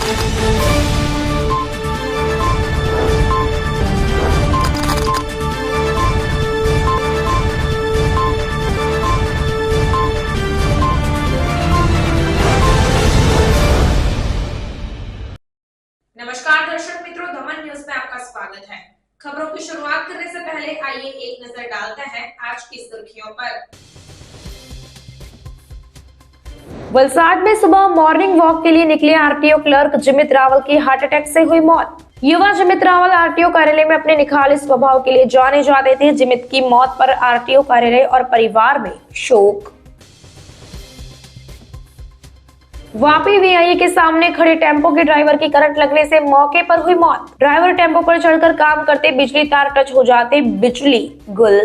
नमस्कार दर्शक मित्रों, दमन न्यूज में आपका स्वागत है। खबरों की शुरुआत करने से पहले आइए एक नजर डालते हैं आज की सुर्खियों पर। वलसाड में सुबह मॉर्निंग वॉक के लिए निकले आरटीओ क्लर्क जिमित रावल की हार्ट अटैक से हुई मौत। युवा जिमित रावल आरटीओ कार्यालय में अपने निखालिस स्वभाव के लिए जाने जाते थे। जिमित की मौत पर आरटीओ कार्यालय और परिवार में शोक। वापी वीआईए के सामने खड़े टेम्पो के ड्राइवर की करंट लगने से मौके पर हुई मौत। ड्राइवर टेम्पो पर चढ़कर काम करते बिजली तार टच हो जाते बिजली गुल।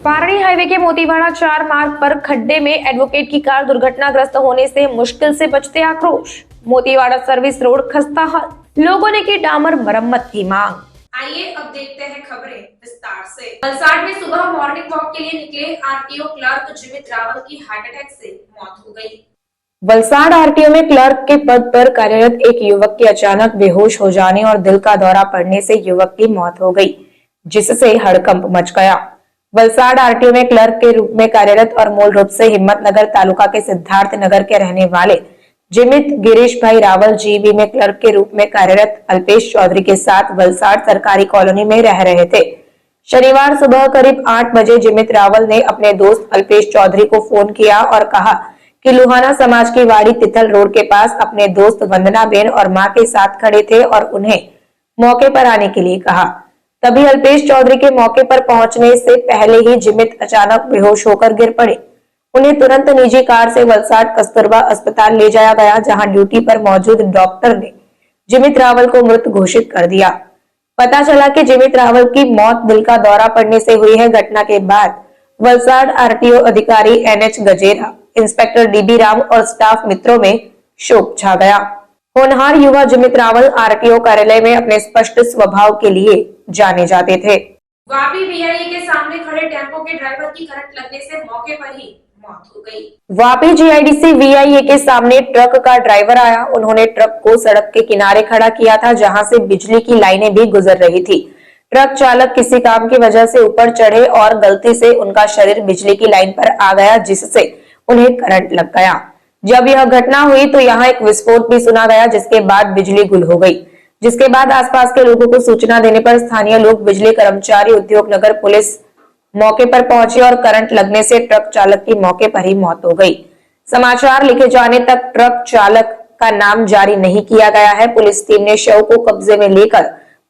पारड़ी हाईवे के मोतीवाड़ा 4 मार्ग पर खड्डे में एडवोकेट की कार दुर्घटनाग्रस्त होने से मुश्किल से बचते आक्रोश। मोतीवाड़ा सर्विस रोड खस्ता हाल, लोगों ने की डामर मरम्मत की मांग। आइए अब देखते हैं खबरें विस्तार से। वलसाड में सुबह मॉर्निंग वॉक के लिए निकले आरटीओ क्लर्क जिमित रावल की हार्ट अटैक से मौत हो गई। वलसाड आरटीओ में क्लर्क के पद पर कार्यरत एक युवक की अचानक बेहोश हो जाने और दिल का दौरा पड़ने से युवक की मौत हो गई, जिससे हड़कंप मच गया। वलसाड आरटीओ में क्लर्क के रूप में कार्यरत और मूल रूप से हिम्मतनगर तालुका के सिद्धार्थ नगर के रहने वाले जिमित गिरीश भाई रावल जीबी में क्लर्क के रूप में कार्यरत अल्पेश चौधरी के साथ वलसाड सरकारी कॉलोनी में रह रहे थे। शनिवार सुबह करीब 8 बजे जिमित रावल ने अपने दोस्त अल्पेश चौधरी को फोन किया और कहा कि लुहाना समाज की वाड़ी तिथल रोड के पास अपने दोस्त वंदना बेन और मां के साथ खड़े थे और उन्हें मौके पर आने के लिए कहा। तभी अल्पेश चौधरी के मौके पर पहुंचने से पहले ही जिमित अचानक बेहोश होकर गिर पड़े। उन्हें तुरंत निजी कार से वलसाड कस्तूरबा अस्पताल ले जाया गया, जहां ड्यूटी पर मौजूद डॉक्टर ने जिमित रावल को मृत घोषित कर दिया। पता चला कि जिमित रावल की मौत दिल का दौरा पड़ने से हुई है। घटना के बाद वलसाड आरटीओ अधिकारी NH Gajera, inspector dB Ram और स्टाफ मित्रों में शोक छा गया। होनहार युवा जिमित रावल आरटीओ कार्यालय में अपने स्पष्ट स्वभाव के लिए जाने जाते थे। वापी वीआईए के सामने खड़े टेम्पो के ड्राइवर की करंट लगने से मौके पर ही मौत हो गई। वापी जीआईडीसी वीआईए के सामने ट्रक का ड्राइवर आया। उन्होंने ट्रक को सड़क के किनारे खड़ा किया था, जहां से बिजली की लाइनें भी गुजर रही थी। ट्रक चालक किसी काम की वजह से ऊपर चढ़े और गलती से उनका शरीर बिजली की लाइन पर आ गया, जिससे उन्हें करंट लग गया। जब यह घटना हुई तो यहाँ एक विस्फोट भी सुना गया, जिसके बाद बिजली गुल हो गई। जिसके बाद आसपास के लोगों को सूचना देने पर स्थानीय लोग, बिजली कर्मचारी, उद्योग नगर पुलिस मौके पर पहुंची और करंट लगने से ट्रक चालक की मौके पर ही मौत हो गई। समाचार लिखे जाने तक ट्रक चालक का नाम जारी नहीं किया गया है। पुलिस टीम ने शव को कब्जे में लेकर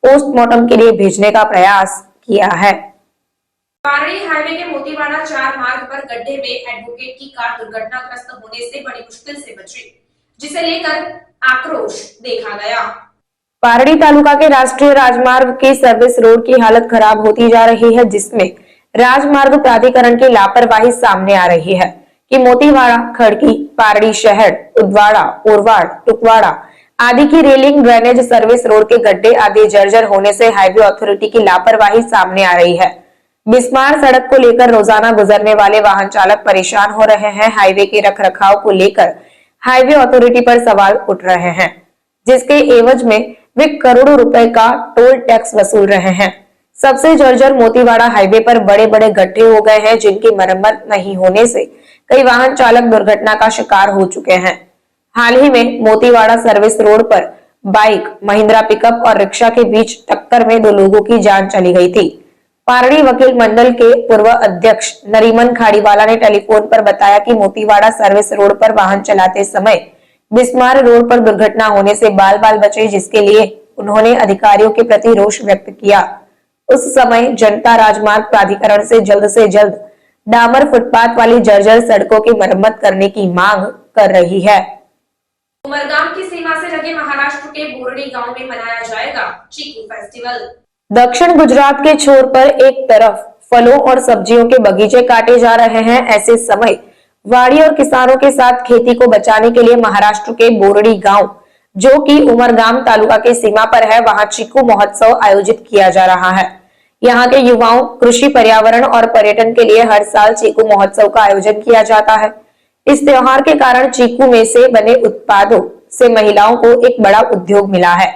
पोस्टमार्टम के लिए भेजने का प्रयास किया है। पारड़ी हाईवे के मोतीवाड़ा 4 मार्ग पर गड्ढे में एडवोकेट की कार दुर्घटनाग्रस्त होने से बड़ी मुश्किल से बची, जिसे लेकर आक्रोश देखा गया। पारड़ी तालुका के राष्ट्रीय राजमार्ग की सर्विस रोड की हालत खराब होती जा रही है, जिसमें राजमार्ग प्राधिकरण की लापरवाही सामने आ रही है कि मोतीवाड़ा, खड़की, पारड़ी शहर, उदवाड़ा, ओरवाड़, टुकवाड़ा आदि की रेलिंग, ड्रेनेज, सर्विस रोड के गड्ढे आदि जर्जर होने से हाईवे अथॉरिटी की लापरवाही सामने आ रही है। बिस्मार सड़क को लेकर रोजाना गुजरने वाले वाहन चालक परेशान हो रहे हैं। हाईवे के रखरखाव को लेकर हाईवे अथॉरिटी पर सवाल उठ रहे हैं, जिसके एवज में वे करोड़ों रुपए का टोल टैक्स वसूल रहे हैं। सबसे जर्जर मोतीवाड़ा हाईवे पर बड़े बड़े गड्ढे हो गए हैं, जिनकी मरम्मत नहीं होने से कई वाहन चालक दुर्घटना का शिकार हो चुके हैं। हाल ही में मोतीवाड़ा सर्विस रोड पर बाइक, महिंद्रा पिकअप और रिक्शा के बीच टक्कर में 2 लोगों की जान चली गई थी। पारड़ी वकील मंडल के पूर्व अध्यक्ष नरीमन खाड़ीवाला ने टेलीफोन पर बताया कि मोतीवाड़ा सर्विस रोड पर वाहन चलाते समय बिस्मार रोड पर दुर्घटना होने से बाल बाल बचे, जिसके लिए उन्होंने अधिकारियों के प्रति रोष व्यक्त किया। उस समय जनता राजमार्ग प्राधिकरण से जल्द डामर फुटपाथ वाली जर्जर सड़कों की मरम्मत करने की मांग कर रही है। उमरगाम की सीमा से लगे महाराष्ट्र के बोरडी गांव में मनाया जाएगा चीकू फेस्टिवल। दक्षिण गुजरात के छोर पर एक तरफ फलों और सब्जियों के बगीचे काटे जा रहे हैं, ऐसे समय वाड़ी और किसानों के साथ खेती को बचाने के लिए महाराष्ट्र के बोरडी गांव, जो कि उमरगाम तालुका के सीमा पर है, वहां चीकू महोत्सव आयोजित किया जा रहा है। यहाँ के युवाओं, कृषि, पर्यावरण और पर्यटन के लिए हर साल चीकू महोत्सव का आयोजन किया जाता है। इस त्योहार के कारण चीकू में से बने उत्पादों से महिलाओं को एक बड़ा उद्योग मिला है।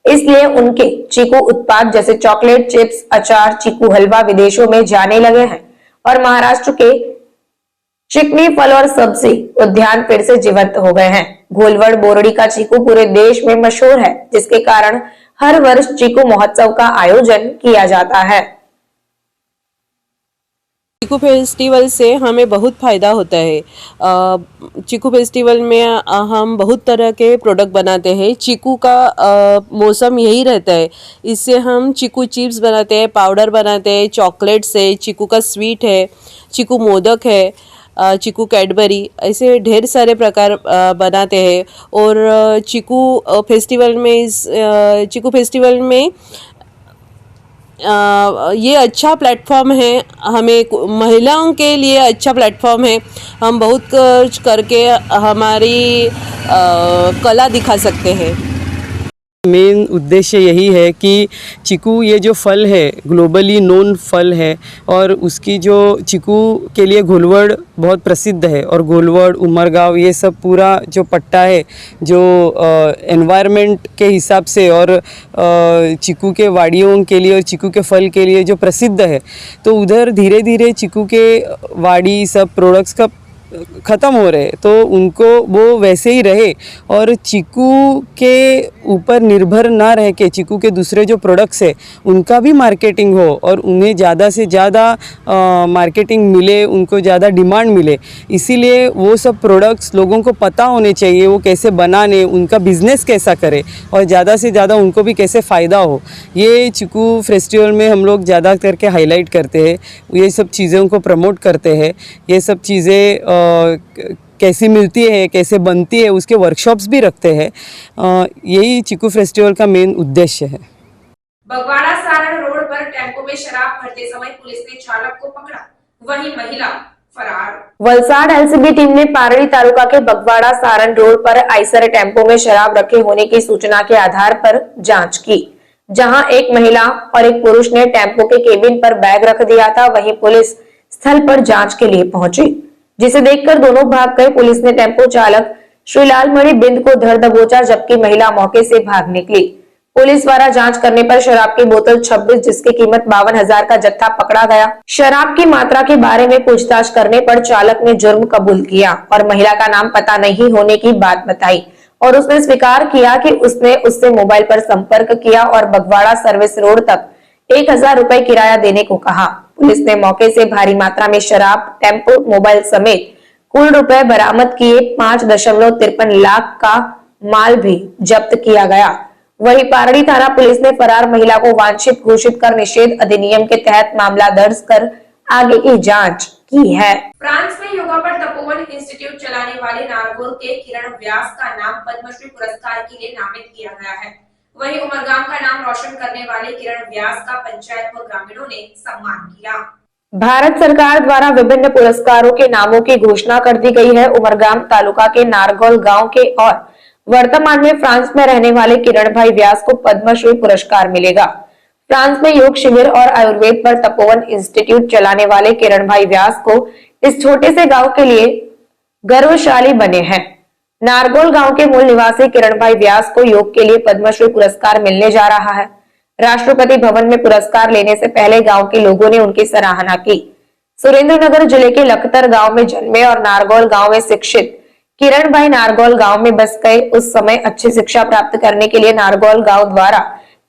इसलिए उनके चीकू उत्पाद जैसे चॉकलेट चिप्स, अचार, चीकू हलवा विदेशों में जाने लगे हैं और महाराष्ट्र के चिकनी फल और सब्जी उद्यान फिर से जीवंत हो गए हैं। घोलवड़ बोरडी का चीकू पूरे देश में मशहूर है, जिसके कारण हर वर्ष चीकू महोत्सव का आयोजन किया जाता है। चीकू फेस्टिवल से हमें बहुत फ़ायदा होता है। चीकू फेस्टिवल में हम बहुत तरह के प्रोडक्ट बनाते हैं। चीकू का मौसम यही रहता है, इससे हम चीकू चिप्स बनाते हैं, पाउडर बनाते हैं, चॉकलेट्स है, चीकू का स्वीट है, चीकू मोदक है, चीकू कैडबरी, ऐसे ढेर सारे प्रकार बनाते हैं। और चीकू फेस्टिवल में ये अच्छा प्लेटफॉर्म है, हमें महिलाओं के लिए अच्छा प्लेटफॉर्म है। हम बहुत कुछ करके हमारी कला दिखा सकते हैं। मेन उद्देश्य यही है कि चीकू ये जो फल है ग्लोबली नोन फल है और उसकी जो चीकू के लिए घोलवड़ बहुत प्रसिद्ध है और घोलवड़ उमरगांव ये सब पूरा जो पट्टा है जो एनवायरनमेंट के हिसाब से और चीकू के वाड़ियों के लिए और चीकू के फल के लिए जो प्रसिद्ध है, तो उधर धीरे धीरे चीकू के वाड़ी सब प्रोडक्ट्स का ख़त्म हो रहे, तो उनको वो वैसे ही रहे और चीकू के ऊपर निर्भर ना रह के चीकू के दूसरे जो प्रोडक्ट्स है उनका भी मार्केटिंग हो और उन्हें ज़्यादा से ज़्यादा मार्केटिंग मिले, उनको ज़्यादा डिमांड मिले। इसीलिए वो सब प्रोडक्ट्स लोगों को पता होने चाहिए, वो कैसे बनाने, उनका बिज़नेस कैसा करे और ज़्यादा से ज़्यादा उनको भी कैसे फ़ायदा हो। ये चीकू फेस्टिवल में हम लोग ज़्यादा करके हाईलाइट करते हैं, ये सब चीज़ों को प्रमोट करते हैं। ये सब चीज़ें कैसी मिलती है, कैसे बनती है, उसके वर्कशॉप्स भी रखते हैं। यही चीकू फेस्टिवल का मेन उद्देश्य है। बगवाड़ा सारण रोड पर टेम्पो में शराब भरते समय पुलिस ने चालक को पकड़ा, वहीं महिला फरार। वलसाड एलसीबी टीम ने पारड़ी तालुका के बगवाड़ा सारण रोड पर आइसर टेम्पो में शराब रखे होने की सूचना के आधार पर जांच की, जहां एक महिला और एक पुरुष ने टेम्पो के केबिन पर बैग रख दिया था। वहीं पुलिस स्थल पर जांच के लिए पहुंची, जिसे देखकर दोनों भाग गए। पुलिस ने टेम्पो चालक श्रीलाल मणि बिंद को धर दबोचा, जबकि महिला मौके से भाग निकली। पुलिस द्वारा जांच करने पर शराब की बोतल 26 जिसकी कीमत 52,000 का जत्था पकड़ा गया। शराब की मात्रा के बारे में पूछताछ करने पर चालक ने जुर्म कबूल किया और महिला का नाम पता नहीं होने की बात बताई और उसने स्वीकार किया कि उसने उससे मोबाइल पर संपर्क किया और बगवाड़ा सर्विस रोड तक 1,000 रुपए किराया देने को कहा। पुलिस ने मौके से भारी मात्रा में शराब, टेम्पो, मोबाइल समेत कुल रुपए बरामद किए। 5.53 लाख का माल भी जब्त किया गया। वहीं पारड़ी थाना पुलिस ने फरार महिला को वांछित घोषित कर निषेध अधिनियम के तहत मामला दर्ज कर आगे की जांच की है। फ्रांस में योगा पर तपोवन इंस्टीट्यूट चलाने वाले नारगौल के किरण व्यास का नाम पद्मश्री पुरस्कार के लिए नामित किया गया है। वहीं उमरगाम का नाम रोशन करने वाले किरण व्यास का पंचायत व ग्रामीणों ने सम्मान किया। भारत सरकार द्वारा विभिन्न पुरस्कारों के नामों की घोषणा कर दी गई है। उमरगाम तालुका के नारगौल गांव के और वर्तमान में फ्रांस में रहने वाले किरण भाई व्यास को पद्मश्री पुरस्कार मिलेगा। फ्रांस में योग शिविर और आयुर्वेद पर तपोवन इंस्टीट्यूट चलाने वाले किरण भाई व्यास को इस छोटे से गांव के लिए गर्वशाली बने हैं। नारगौल गांव के मूल निवासी किरण भाई व्यास को योग के लिए पद्मश्री पुरस्कार मिलने जा रहा है। राष्ट्रपति भवन में पुरस्कार लेने से पहले गांव के लोगों ने उनकी सराहना की। सुरेंद्रनगर जिले के लखतर गांव में जन्मे और नारगौल गांव में शिक्षित किरण भाई नारगौल गांव में बस गए। उस समय अच्छी शिक्षा प्राप्त करने के लिए नारगौल गांव द्वारा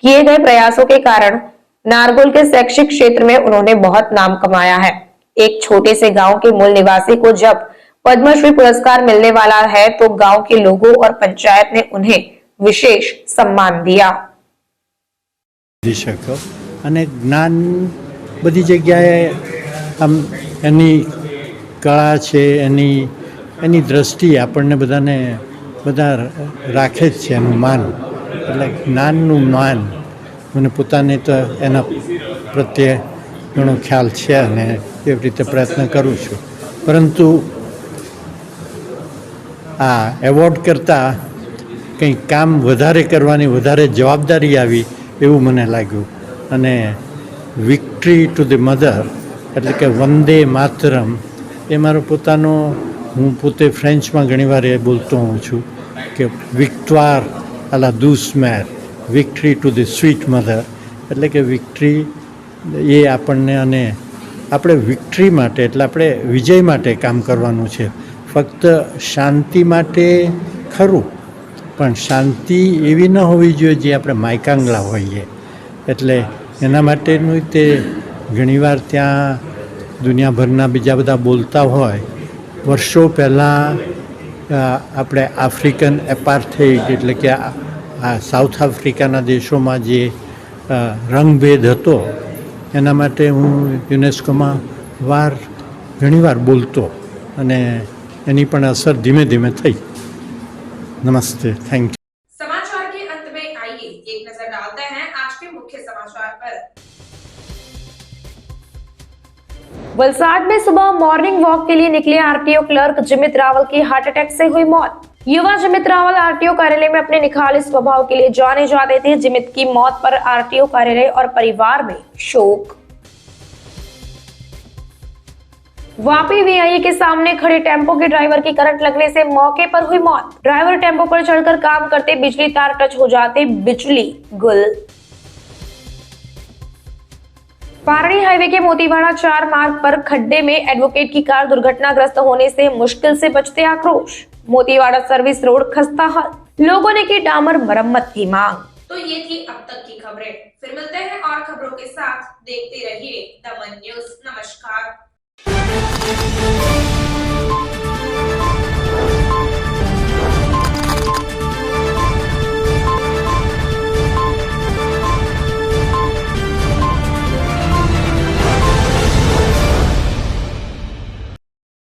किए गए प्रयासों के कारण नारगौल के शैक्षिक क्षेत्र में उन्होंने बहुत नाम कमाया है। एक छोटे से गांव के मूल निवासी को जब पद्मश्री पुरस्कार मिलने वाला है तो गांव के लोगों और पंचायत ने उन्हें विशेष सम्मान दिया। અને જ્ઞાન બધી જગ્યાએ આમ એની કળા છે, એની દ્રષ્ટિ આપણને બધાને બધા રાખે જ છે એનું માન, એટલે જ્ઞાનનું માન મને પોતાને તો એના પ્રત્યે ઘણો ખ્યાલ છે અને એવી રીતે પ્રયત્ન કરું છું. પરંતુ આ એવોર્ડ કરતાં કંઈ કામ વધારે કરવાની વધારે જવાબદારી આવી એવું મને લાગ્યું. અને વિક્ટરી ટુ ધ મધર એટલે કે વંદે માતરમ એ મારો પોતાનો હું પોતે ફ્રેન્ચમાં ઘણીવાર એ બોલતો હોઉં છું કે વિક્ટોર à la douce mère, victory to the sweet mother, એટલે કે વિક્ટરી એ આપણને, અને આપણે વિક્ટરી માટે એટલે આપણે વિજય માટે કામ કરવાનું છે. ફક્ત શાંતિ માટે ખરું, પણ શાંતિ એવી ન હોવી જોઈએ જે આપણે માયકાંગલા હોઈએ. એટલે એના માટેનું તે ઘણીવાર ત્યાં દુનિયાભરના બીજા બધા બોલતા હોય. વર્ષો પહેલાં આપણે આફ્રિકન એપાર્થેઇડ એટલે કે આ સાઉથ આફ્રિકાના દેશોમાં જે રંગભેદ હતો એના માટે હું યુનેસ્કોમાં ઘણીવાર બોલતો, અને એની પણ અસર ધીમે ધીમે થઈ. નમસ્તે, થેન્ક યુ. समाचार के अंत में आइए एक नजर डालते हैं आज के मुख्य समाचार पर। वलसाड में सुबह मॉर्निंग वॉक के लिए निकले आरटीओ क्लर्क जिमित रावल की हार्ट अटैक से हुई मौत। युवा जिमित रावल आरटीओ कार्यालय में अपने निखालिस स्वभाव के लिए जाने जाते थे। जिमित की मौत पर आरटीओ कार्यालय और परिवार में शोक। वापी वीआईए के सामने खड़े टेम्पो के ड्राइवर की करंट लगने से मौके पर हुई मौत। ड्राइवर टेम्पो पर चढ़कर काम करते बिजली तार टच हो जाते बिजली गुल। पारणी हाईवे के मोतीवाड़ा 4 मार्ग पर खड्डे में एडवोकेट की कार दुर्घटनाग्रस्त होने से मुश्किल से बचते आक्रोश। मोतीवाड़ा सर्विस रोड खस्ता हाल, लोगों ने की डामर मरम्मत की मांग। तो ये थी अब तक की खबरें। फिर मिलते हैं और खबरों के साथ। देखते रहिए दमन न्यूज। नमस्कार।